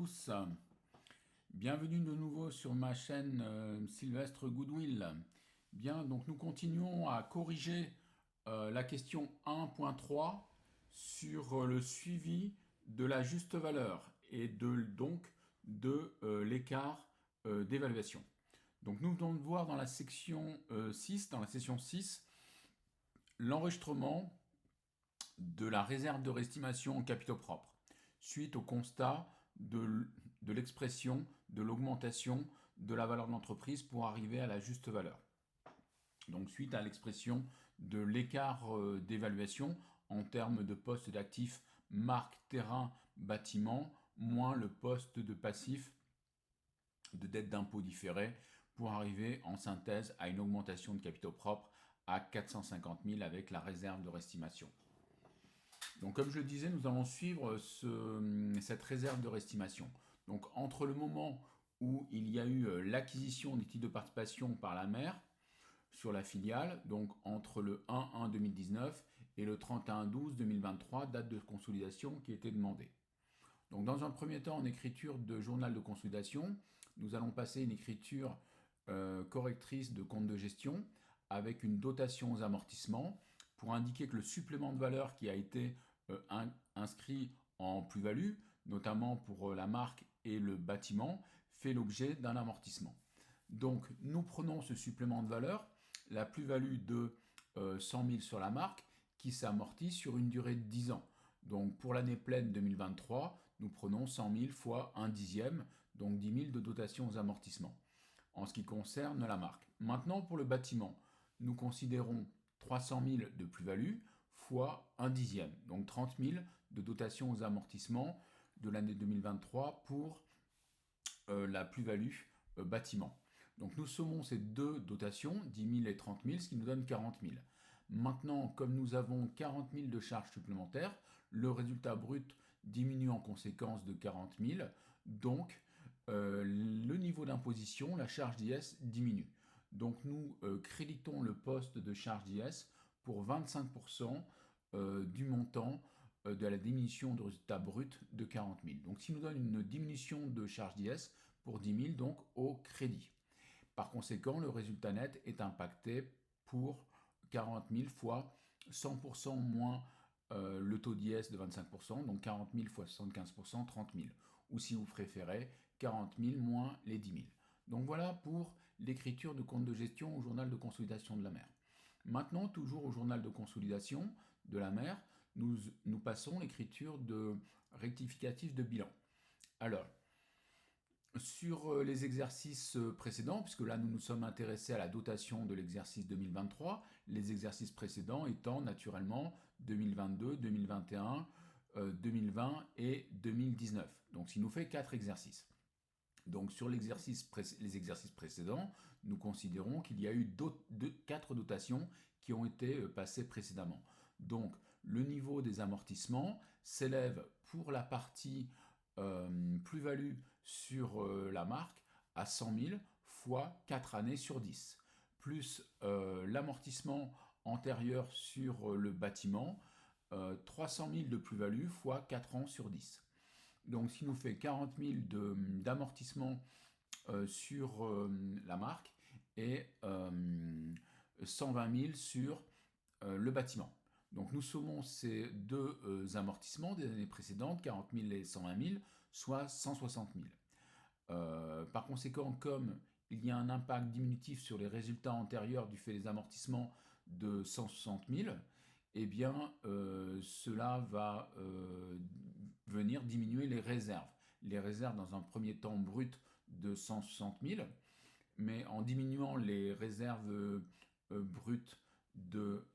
tous, bienvenue de nouveau sur ma chaîne Sylvestre Goodwill. Bien, donc nous continuons à corriger la question 1.3 sur le suivi de la juste valeur et donc de l'écart d'évaluation. Donc nous venons de voir dans la section 6, dans la session 6, l'enregistrement de la réserve de réestimation en capitaux propres, suite au constat de l'expression de l'augmentation de la valeur de l'entreprise pour arriver à la juste valeur. Donc suite à l'expression de l'écart d'évaluation en termes de poste d'actifs marque, terrain, bâtiment, moins le poste de passif de dette d'impôt différé pour arriver en synthèse à une augmentation de capitaux propres à 450 000 avec la réserve de réestimation. Donc comme je le disais, nous allons suivre cette réserve de réestimation. Donc entre le moment où il y a eu l'acquisition des titres de participation par la mère sur la filiale, donc entre le 1-1-2019 et le 31-12-2023, date de consolidation qui était demandée. Donc dans un premier temps, en écriture de journal de consolidation, nous allons passer une écriture correctrice de compte de gestion avec une dotation aux amortissements pour indiquer que le supplément de valeur qui a été inscrit en plus-value, notamment pour la marque et le bâtiment, fait l'objet d'un amortissement. Donc nous prenons ce supplément de valeur, la plus-value de 100 000 sur la marque, qui s'amortit sur une durée de 10 ans. Donc pour l'année pleine 2023, nous prenons 100 000 fois 1 dixième, donc 10 000 de dotation aux amortissements, en ce qui concerne la marque. Maintenant pour le bâtiment, nous considérons 300 000 de plus-value fois 1 dixième, donc 30 000 de dotation aux amortissements de l'année 2023 pour la plus-value bâtiment. Donc nous sommons ces deux dotations, 10 000 et 30 000, ce qui nous donne 40 000. Maintenant, comme nous avons 40 000 de charges supplémentaires, le résultat brut diminue en conséquence de 40 000, donc le niveau d'imposition, la charge d'IS diminue. Donc nous créditons le poste de charge d'IS pour 25% du montant de la diminution de résultat brut de 40 000. Donc ce qui nous donne une diminution de charge d'IS pour 10 000 donc au crédit. Par conséquent, le résultat net est impacté pour 40 000 fois 100% moins le taux d'IS de 25%, donc 40 000 fois 75%, 30 000. Ou si vous préférez, 40 000 moins les 10 000. Donc voilà pour l'écriture de compte de gestion au journal de consolidation de la mer. Maintenant, toujours au journal de consolidation de la mer, nous passons l'écriture de rectificatif de bilan. Alors, sur les exercices précédents, puisque là nous nous sommes intéressés à la dotation de l'exercice 2023, les exercices précédents étant naturellement 2022, 2021, 2020 et 2019. Donc ça nous fait 4 exercices. Donc sur les exercices précédents, nous considérons qu'il y a eu 4 dotations qui ont été passées précédemment. Donc le niveau des amortissements s'élève pour la partie plus-value sur la marque à 100 000 fois 4 années sur 10, plus l'amortissement antérieur sur le bâtiment, 300 000 de plus-value fois 4 ans sur 10. Donc ce qui nous fait 40 000 d'amortissement sur la marque et 120 000 sur le bâtiment. Donc nous sommons ces deux amortissements des années précédentes, 40 000 et 120 000, soit 160 000. Par conséquent, comme il y a un impact diminutif sur les résultats antérieurs du fait des amortissements de 160 000, eh bien cela va venir diminuer les réserves. Les réserves dans un premier temps brut de 160 000, mais en diminuant les réserves brutes de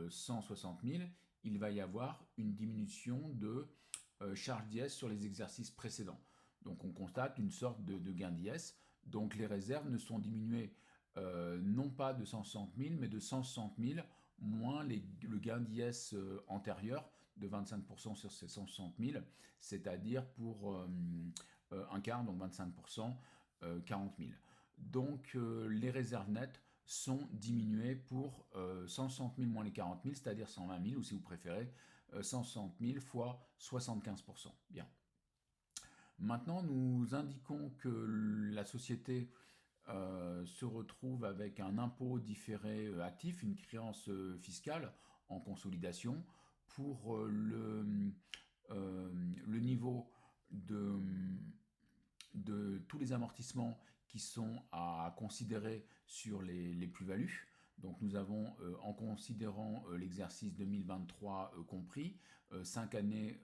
160 000, il va y avoir une diminution de charge d'IS sur les exercices précédents. Donc on constate une sorte de gain d'IS. Donc les réserves ne sont diminuées non pas de 160 000, mais de 160 000 moins le gain d'IS antérieur de 25% sur ces 160 000, c'est-à-dire pour un quart, donc 25%, 40 000. Donc les réserves nettes sont diminuées pour 160 000 moins les 40 000, c'est-à-dire 120 000, ou si vous préférez, 160 000 fois 75%. Bien. Maintenant, nous indiquons que la société se retrouve avec un impôt différé actif, une créance fiscale en consolidation pour le niveau de, de tous les amortissements qui sont à considérer sur les plus-values. Donc nous avons, en considérant l'exercice 2023 compris, 5 années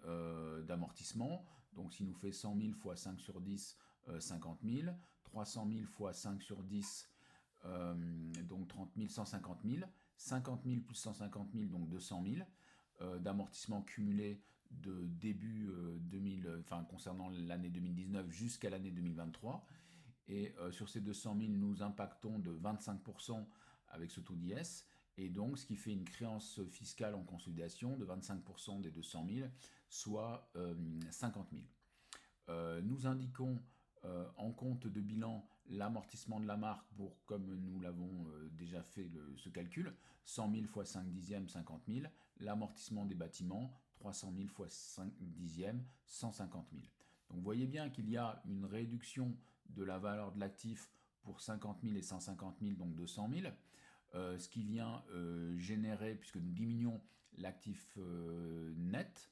d'amortissement. Donc si nous fait 100 000 fois 5 sur 10, 50 000, 300 000 fois 5 sur 10, donc 30 000, 150 000, 50 000 plus 150 000, donc 200 000 d'amortissement cumulé de début 2000, enfin concernant l'année 2019 jusqu'à l'année 2023. Et sur ces 200 000, nous impactons de 25% avec ce taux d'IS. Et donc, ce qui fait une créance fiscale en consolidation de 25% des 200 000, soit 50 000. Nous indiquons en compte de bilan l'amortissement de la marque pour, comme nous l'avons déjà fait ce calcul, 100 000 fois 5 dixièmes, 50 000, l'amortissement des bâtiments, 300 000 fois 5 dixièmes, 150 000. Donc vous voyez bien qu'il y a une réduction de la valeur de l'actif pour 50 000 et 150 000, donc 200 000, ce qui vient générer, puisque nous diminuons l'actif net,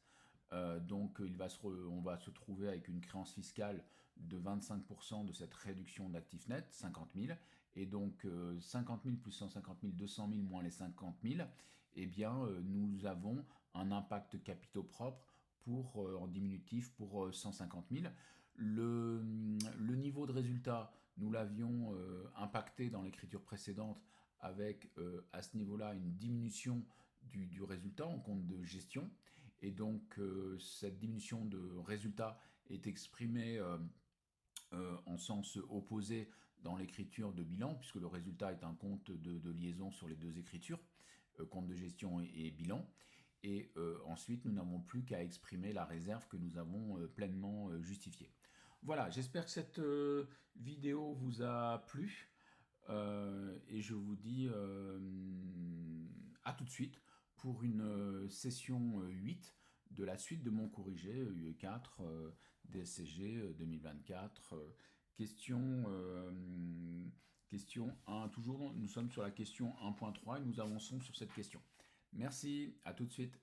donc on va se trouver avec une créance fiscale de 25% de cette réduction d'actifs nets, 50 000, et donc 50 000 plus 150 000, 200 000 moins les 50 000, eh bien nous avons un impact capitaux propres pour, en diminutif pour 150 000. Le niveau de résultat, nous l'avions impacté dans l'écriture précédente avec à ce niveau-là une diminution du résultat en compte de gestion. Et donc cette diminution de résultat est exprimée en sens opposé dans l'écriture de bilan, puisque le résultat est un compte de liaison sur les deux écritures, compte de gestion et bilan. Et ensuite, nous n'avons plus qu'à exprimer la réserve que nous avons pleinement justifiée. Voilà, j'espère que cette vidéo vous a plu. Et je vous dis à tout de suite pour une session 8 de la suite de mon corrigé UE4 DSCG 2024. Question 1, toujours nous sommes sur la question 1.3 et nous avançons sur cette question. Merci, à tout de suite.